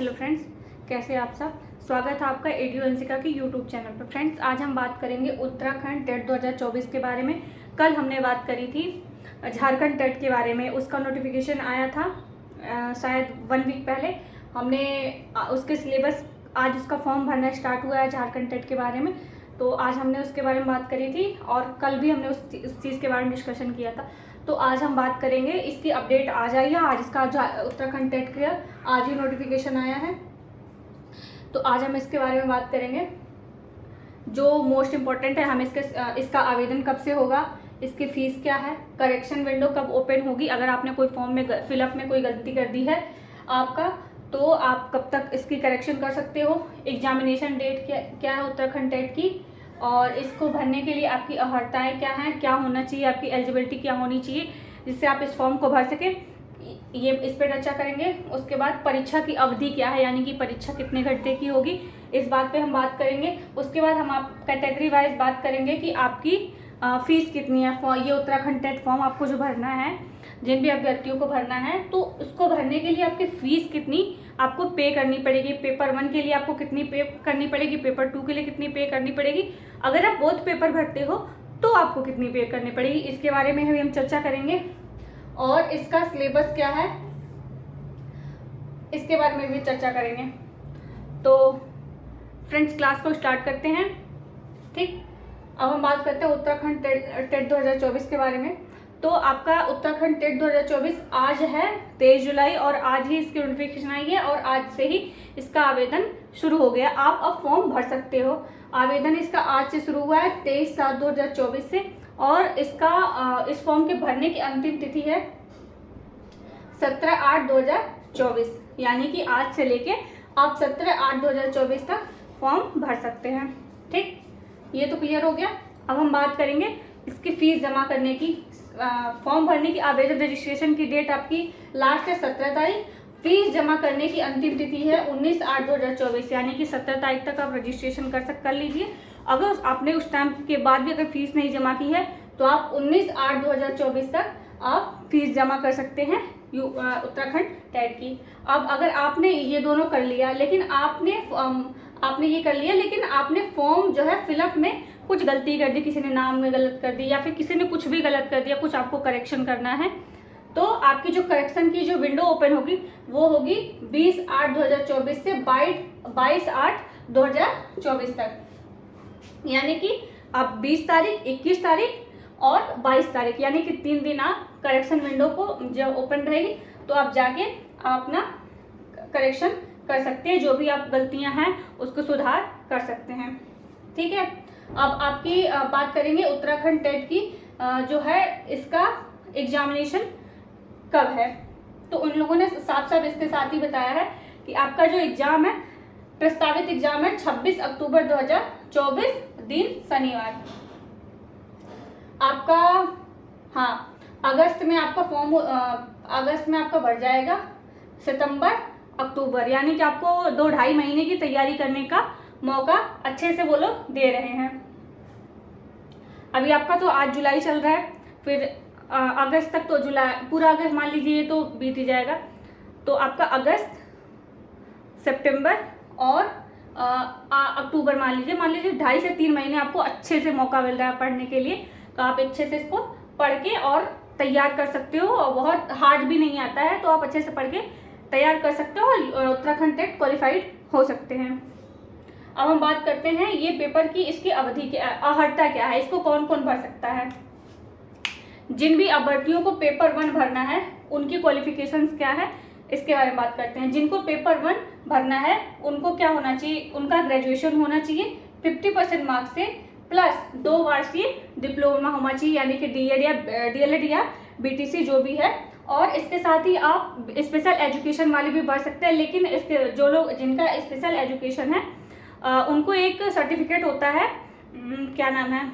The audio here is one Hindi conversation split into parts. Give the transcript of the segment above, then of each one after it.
हेलो फ्रेंड्स, कैसे आप सब। स्वागत है आपका एडू अंशिका की यूट्यूब चैनल पर। फ्रेंड्स, आज हम बात करेंगे उत्तराखंड टेट 2024 के बारे में। कल हमने बात करी थी झारखंड टेट के बारे में। उसका नोटिफिकेशन आया था शायद 1 वीक पहले। हमने उसके सिलेबस, आज उसका फॉर्म भरना स्टार्ट हुआ है झारखंड टेट के बारे में। तो आज हमने उसके बारे में बात करी थी और कल भी हमने उस चीज़ के बारे में डिस्कशन किया था। तो आज हम बात करेंगे, इसकी अपडेट आ जाइए। आज इसका उत्तराखंड टेट का आज ही नोटिफिकेशन आया है, तो आज हम इसके बारे में बात करेंगे। जो मोस्ट इम्पॉर्टेंट है, हम इसका आवेदन कब से होगा, इसकी फ़ीस क्या है, करेक्शन विंडो कब ओपन होगी, अगर आपने कोई फॉर्म में फिलअप में कोई गलती कर दी है आपका, तो आप कब तक इसकी करेक्शन कर सकते हो, एग्जामिनेशन डेट क्या है उत्तराखंड टेट की, और इसको भरने के लिए आपकी अर्हताएँ क्या हैं, क्या होना चाहिए, आपकी एलिजिबिलिटी क्या होनी चाहिए जिससे आप इस फॉर्म को भर सकें, ये इस पर चर्चा करेंगे। उसके बाद परीक्षा की अवधि क्या है, यानी कि परीक्षा कितने घंटे की होगी, इस बात पे हम बात करेंगे। उसके बाद हम आप कैटेगरी वाइज बात करेंगे कि आपकी फ़ीस कितनी है। ये उत्तराखंड टेट फॉर्म आपको जो भरना है, जिन भी अभ्यर्थियों को भरना है, तो उसको भरने के लिए आपकी फ़ीस कितनी आपको पे करनी पड़ेगी। पेपर 1 के लिए आपको कितनी पे करनी पड़ेगी, पेपर 2 के लिए कितनी पे करनी पड़ेगी, अगर आप बोथ पेपर भरते हो तो आपको कितनी पे करनी पड़ेगी, इसके बारे में हम चर्चा करेंगे। और इसका सिलेबस क्या है, इसके बारे में भी चर्चा करेंगे। तो फ्रेंड्स, क्लास को स्टार्ट करते हैं। ठीक, अब हम बात करते हैं उत्तराखंड टेट 2024 के बारे में। तो आपका उत्तराखंड टेट 2024 आज है 23 जुलाई और आज ही इसकी नोटिफिकेशन आई है और आज से ही इसका आवेदन शुरू हो गया। आप अब फॉर्म भर सकते हो। आवेदन इसका आज से शुरू हुआ है 23/7/2024 से, और इसका इस फॉर्म के भरने की अंतिम तिथि है 17/8/2024, यानी कि आज से लेके आप 17/8/2024 तक फॉर्म भर सकते हैं। ठीक, ये तो क्लियर हो गया। अब हम बात करेंगे इसकी फ़ीस जमा करने की। फॉर्म भरने की आवेदन रजिस्ट्रेशन की डेट आपकी लास्ट है 17 तारीख। फीस जमा करने की अंतिम तिथि है 19/8/2024, यानी कि 17 तारीख तक आप रजिस्ट्रेशन कर लीजिए। अगर आपने उस टाइम के बाद भी अगर फीस नहीं जमा की है तो आप 19/8/2024 तक आप फीस जमा कर सकते हैं उत्तराखंड टेट की। अब अगर आपने ये दोनों कर लिया, लेकिन आपने ये कर लिया, लेकिन आपने फॉर्म जो है फिलअप में कुछ गलती कर दी, किसी ने नाम में गलत कर दी या फिर किसी ने कुछ भी गलत कर दिया, कुछ आपको करेक्शन करना है, तो आपकी जो करेक्शन की जो विंडो ओपन होगी वो होगी 20/8/2024 से 22/8/2024 तक, यानी कि आप 20 तारीख, 21 तारीख और 22 तारीख, यानी कि 3 दिन आप करेक्शन विंडो को जब ओपन रहेगी तो आप जाके अपना करेक्शन कर सकते हैं, जो भी आप गलतियां हैं उसको सुधार कर सकते हैं। ठीक है, अब आपकी बात करेंगे उत्तराखंड टेट की, जो है इसका एग्जामिनेशन कब है। तो उन लोगों ने साफ साफ इसके साथ ही बताया है कि आपका जो एग्जाम है, प्रस्तावित एग्जाम है 26 अक्टूबर 2024 दिन शनिवार। आपका अगस्त में आपका फॉर्म अगस्त में आपका भर जाएगा, सितंबर अक्टूबर, यानी कि आपको 2-2.5 महीने की तैयारी करने का मौका अच्छे से वो लोग दे रहे हैं। अभी आपका तो आज जुलाई चल रहा है, फिर अगस्त तक, तो जुलाई पूरा अगस्त मान लीजिए तो बीत ही जाएगा। तो आपका अगस्त, सितंबर और अक्टूबर मान लीजिए 2.5 से 3 महीने आपको अच्छे से मौका मिल रहा है पढ़ने के लिए। तो आप अच्छे से इसको पढ़ के और तैयार कर सकते हो, और बहुत हार्ड भी नहीं आता है, तो आप अच्छे से पढ़ के तैयार कर सकते हो और उत्तराखंड टेट क्वालिफाइड हो सकते हैं। अब हम बात करते हैं ये पेपर की, इसकी अवधि की अर्हता क्या है, इसको कौन कौन भर सकता है। जिन भी अभ्यर्थियों को पेपर 1 भरना है उनकी क्वालिफिकेशंस क्या है, इसके बारे में बात करते हैं। जिनको पेपर 1 भरना है उनको क्या होना चाहिए, उनका ग्रेजुएशन होना चाहिए 50% मार्क्स से, प्लस 2 वर्षीय डिप्लोमा होना चाहिए, यानी कि DED या BTC जो भी है। और इसके साथ ही आप स्पेशल एजुकेशन वाले भी भर सकते हैं, लेकिन इसके जो लोग जिनका स्पेशल एजुकेशन है उनको एक सर्टिफिकेट होता है, क्या नाम है,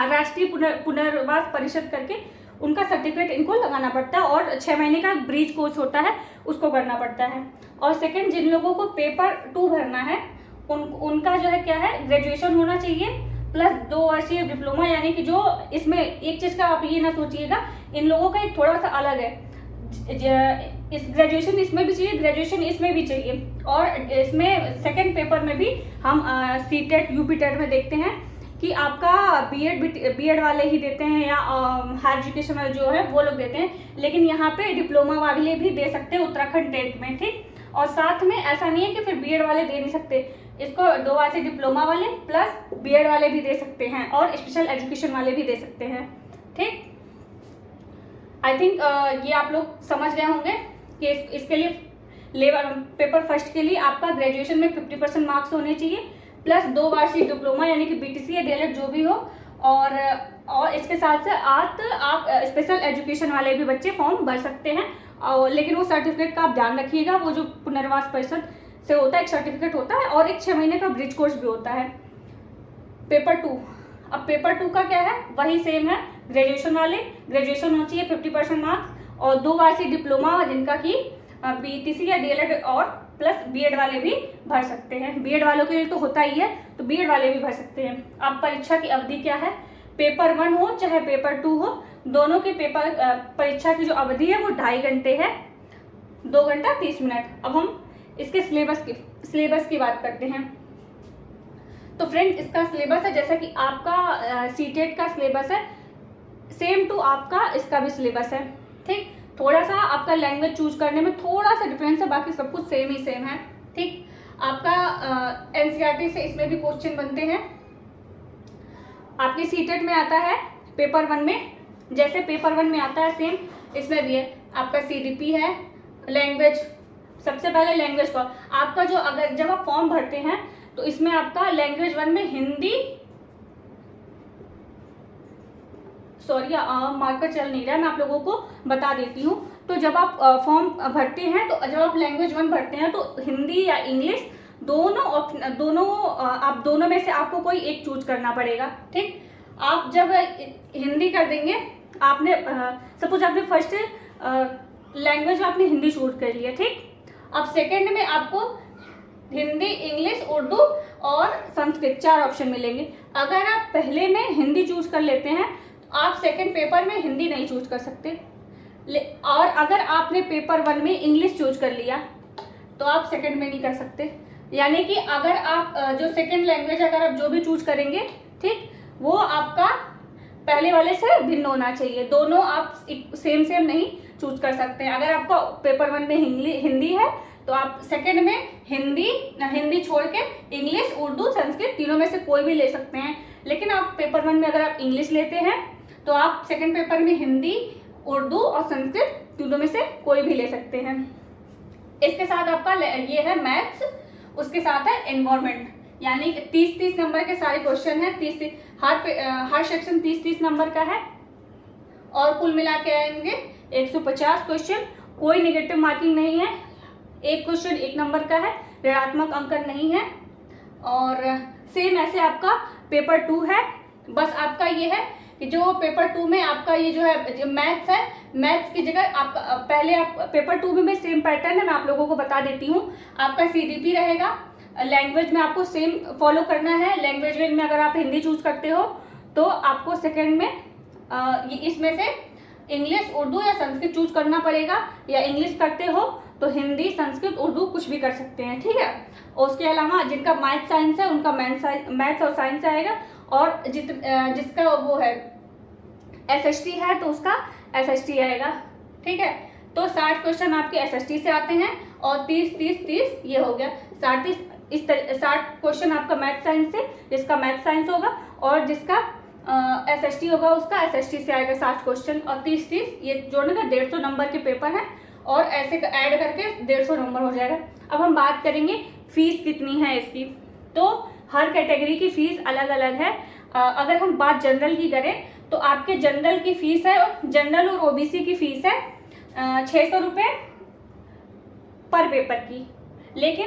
राष्ट्रीय पुनर्वास परिषद करके, उनका सर्टिफिकेट इनको लगाना पड़ता है, और 6 महीने का ब्रीज कोर्स होता है उसको करना पड़ता है। और सेकंड, जिन लोगों को पेपर 2 भरना है उनका जो है क्या है, ग्रेजुएशन होना चाहिए प्लस 2 वर्षीय डिप्लोमा, यानी कि जो इसमें एक चीज़ का आप ये ना सोचिएगा, इन लोगों का एक थोड़ा सा अलग है। इस ग्रेजुएशन इसमें भी चाहिए, ग्रेजुएशन इसमें भी चाहिए, और इसमें सेकंड पेपर में भी हम सीटेट यूपी टेट में देखते हैं कि आपका बीएड वाले ही देते हैं या हायर एजुकेशन वाले जो है वो लोग देते हैं, लेकिन यहाँ पे डिप्लोमा वाले भी दे सकते हैं उत्तराखंड टेट में, ठीक। और साथ में ऐसा नहीं है कि फिर बीएड वाले दे नहीं सकते, इसको 2 बार से डिप्लोमा वाले प्लस बीएड वाले भी दे सकते हैं और स्पेशल एजुकेशन वाले भी दे सकते हैं, ठीक। आई थिंक ये आप लोग समझ गए होंगे कि इसके लिए लेवल पेपर फर्स्ट के लिए आपका ग्रेजुएशन में 50% मार्क्स होने चाहिए प्लस 2 वार्षिक डिप्लोमा यानी कि बीटीसी या डीएलएड जो भी हो, और इसके साथ साथ आप स्पेशल एजुकेशन वाले भी बच्चे फॉर्म भर सकते हैं, और लेकिन वो सर्टिफिकेट का आप ध्यान रखिएगा, वो जो पुनर्वास परिषद से होता है एक सर्टिफिकेट होता है और एक 6 महीने का ब्रिज कोर्स भी होता है। पेपर 2, अब पेपर 2 का क्या है, वही सेम है, ग्रेजुएशन वाले ग्रेजुएशन होनी चाहिए 50% मार्क्स और 2 वार्षिक डिप्लोमा जिनका कि बीटीसी या डीएलएड और प्लस बीएड वाले भी भर सकते हैं। बीएड वालों के लिए तो होता ही है, तो बीएड वाले भी भर सकते हैं। अब परीक्षा की अवधि क्या है, पेपर 1 हो चाहे पेपर 2 हो, दोनों के पेपर परीक्षा की जो अवधि है वो 2.5 घंटे है, 2 घंटा 30 मिनट। अब हम इसके सिलेबस की बात करते हैं। तो फ्रेंड इसका सिलेबस है जैसा कि आपका सीटेट का सिलेबस है, सेम टू आपका इसका भी सिलेबस है, ठीक। थोड़ा सा आपका लैंग्वेज चूज करने में थोड़ा सा डिफरेंस है, बाकी सब कुछ सेम ही सेम है, ठीक। आपका एनसीईआरटी से इसमें भी क्वेश्चन बनते हैं। आपके सीटेट में आता है पेपर 1 में, जैसे पेपर 1 में आता है सेम इसमें भी है। आपका सीडीपी है, लैंग्वेज, सबसे पहले लैंग्वेज का आपका जो अगर जब आप फॉर्म भरते हैं तो इसमें आपका लैंग्वेज 1 में हिंदी, सॉरी मार्कर चल नहीं रहा है, मैं आप लोगों को बता देती हूँ। तो जब आप फॉर्म भरते हैं तो जब आप लैंग्वेज 1 भरते हैं तो हिंदी या इंग्लिश आप दोनों में से आपको कोई एक चूज करना पड़ेगा, ठीक। आप जब हिंदी कर देंगे, आपने सपोज आपने फर्स्ट लैंग्वेज में आपने हिंदी चूज कर लिया, ठीक। अब सेकेंड में आपको हिंदी, इंग्लिश, उर्दू और संस्कृत 4 ऑप्शन मिलेंगे। अगर आप पहले में हिंदी चूज कर लेते हैं तो आप सेकेंड पेपर में हिंदी नहीं चूज कर सकते, और अगर आपने पेपर 1 में इंग्लिश चूज कर लिया तो आप सेकेंड में नहीं कर सकते। यानी कि अगर आप जो सेकेंड लैंग्वेज अगर आप जो भी चूज करेंगे, ठीक, वो आपका पहले वाले से भिन्न होना चाहिए, दोनों आप सेम नहीं चूज कर सकते हैं। अगर आपका पेपर 1 में हिंदी है तो आप सेकेंड में हिंदी छोड़ के इंग्लिश, उर्दू, संस्कृत तीनों में से कोई भी ले सकते हैं। लेकिन आप पेपर 1 में अगर आप इंग्लिश लेते हैं तो आप सेकेंड पेपर में हिंदी, उर्दू और संस्कृत तीनों में से कोई भी ले सकते हैं। इसके साथ आपका ये है मैथ्स, उसके साथ है एनवायरमेंट, यानी 30-30 नंबर के सारे क्वेश्चन हैं, 30 हर सेक्शन 30-30 नंबर का है और कुल मिला के आएंगे 150 क्वेश्चन। कोई नेगेटिव मार्किंग नहीं है, एक क्वेश्चन 1 नंबर का है, ऋणात्मक अंकन नहीं है। और सेम ऐसे आपका पेपर 2 है, बस आपका ये है कि जो पेपर 2 में आपका ये जो है जो मैथ्स है, मैथ्स की जगह आपका पहले आप पेपर 2 में सेम पैटर्न है, मैं आप लोगों को बता देती हूँ। आपका सीडीपी रहेगा, लैंग्वेज में आपको सेम फॉलो करना है। लैंग्वेज में अगर आप हिंदी चूज करते हो तो आपको सेकेंड में इसमें से इंग्लिश, उर्दू या संस्कृत चूज करना पड़ेगा, या इंग्लिश करते हो तो हिंदी, संस्कृत, उर्दू कुछ भी कर सकते हैं, ठीक है। और उसके अलावा जिनका मैथ साइंस है उनका मैथ्स और साइंस आएगा, और जिसका वो है एसएसटी है तो उसका एसएसटी आएगा, ठीक है। तो 60 क्वेश्चन आपके एसएसटी से आते हैं और 30-30-30 ये हो गया 60 क्वेश्चन आपका मैथ साइंस से, जिसका मैथ साइंस होगा, और जिसका एसएसटी होगा उसका एसएसटी से आएगा 60 क्वेश्चन, और 30-30 ये जोड़ने का 150 नंबर के पेपर है, और ऐसे ऐड करके 150 नंबर हो जाएगा। अब हम बात करेंगे फीस कितनी है इसकी। तो हर कैटेगरी की फीस अलग अलग है। अगर हम बात जनरल की करें तो आपके जनरल की फीस है, जनरल और ओबीसी की फीस है 600 रुपये पर पेपर की। लेकिन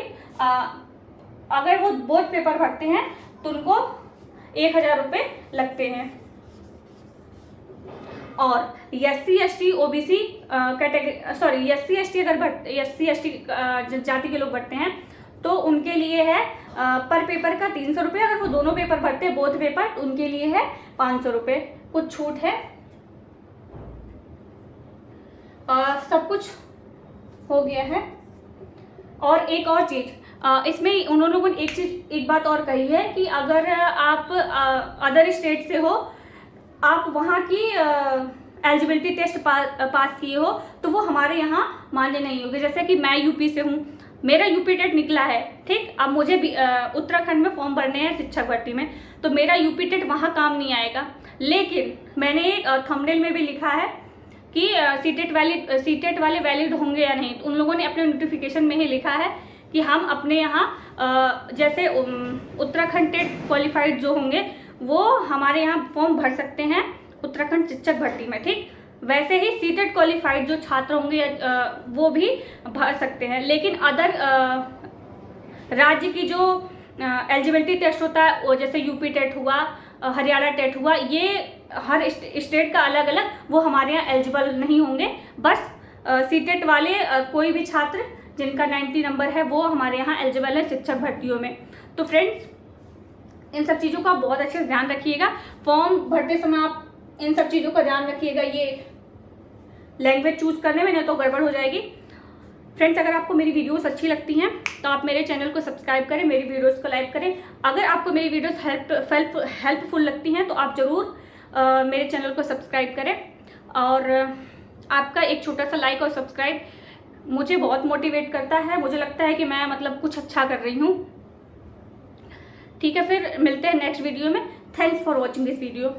अगर वो बोथ पेपर भरते हैं तो उनको 1000 रुपये लगते हैं। और SC ST OBC category, sorry SC ST जाति के लोग भरते हैं तो उनके लिए है पर पेपर का 300 रुपये। अगर वो दोनों पेपर भरते हैं, बोथ पेपर, तो उनके लिए है 500 रुपये, कुछ छूट है। सब कुछ हो गया है। और एक और चीज़ इसमें उन लोगों ने एक बात और कही है कि अगर आप अदर स्टेट से हो, आप वहाँ की एलिजिबिलिटी टेस्ट पास किए हो, तो वो हमारे यहाँ मान्य नहीं होगी। जैसे कि मैं यूपी से हूँ, मेरा यूपी टेट निकला है, ठीक। अब मुझे भी उत्तराखंड में फॉर्म भरने हैं शिक्षक भर्ती में, तो मेरा यूपी टेट वहाँ काम नहीं आएगा। लेकिन मैंने थंबनेल में भी लिखा है कि सीटेट वाले वैलिड होंगे या नहीं। तो उन लोगों ने अपने नोटिफिकेशन में ही लिखा है कि हम अपने यहाँ जैसे उत्तराखंड टेट क्वालिफाइड जो होंगे वो हमारे यहाँ फॉर्म भर सकते हैं उत्तराखंड शिक्षक भर्ती में, ठीक। वैसे ही सीटेट क्वालिफाइड जो छात्र होंगे वो भी भर सकते हैं। लेकिन अदर राज्य की जो एलिजिबिलिटी टेस्ट होता है, वो जैसे यूपी टेट हुआ, हरियाणा टेट हुआ, ये हर स्टेट का अलग अलग, वो हमारे यहाँ एलिजिबल नहीं होंगे। बस सीटेट वाले कोई भी छात्र जिनका 90 नंबर है वो हमारे यहाँ एलिजिबल है शिक्षक भर्तियों में। तो फ्रेंड्स, इन सब चीज़ों का बहुत अच्छे से ध्यान रखिएगा। फॉर्म भरते समय आप इन सब चीज़ों का ध्यान रखिएगा, ये लैंग्वेज चूज़ करने में, नहीं तो गड़बड़ हो जाएगी। फ्रेंड्स, अगर आपको मेरी वीडियोस अच्छी लगती हैं तो आप मेरे चैनल को सब्सक्राइब करें, मेरी वीडियोस को लाइक करें। अगर आपको मेरी वीडियोस हेल्पफुल लगती हैं तो आप ज़रूर मेरे चैनल को सब्सक्राइब करें। और आपका एक छोटा सा लाइक और सब्सक्राइब मुझे बहुत मोटिवेट करता है। मुझे लगता है कि मैं मतलब कुछ अच्छा कर रही हूँ। ठीक है, फिर मिलते हैं नेक्स्ट वीडियो में। Thanks for watching this video.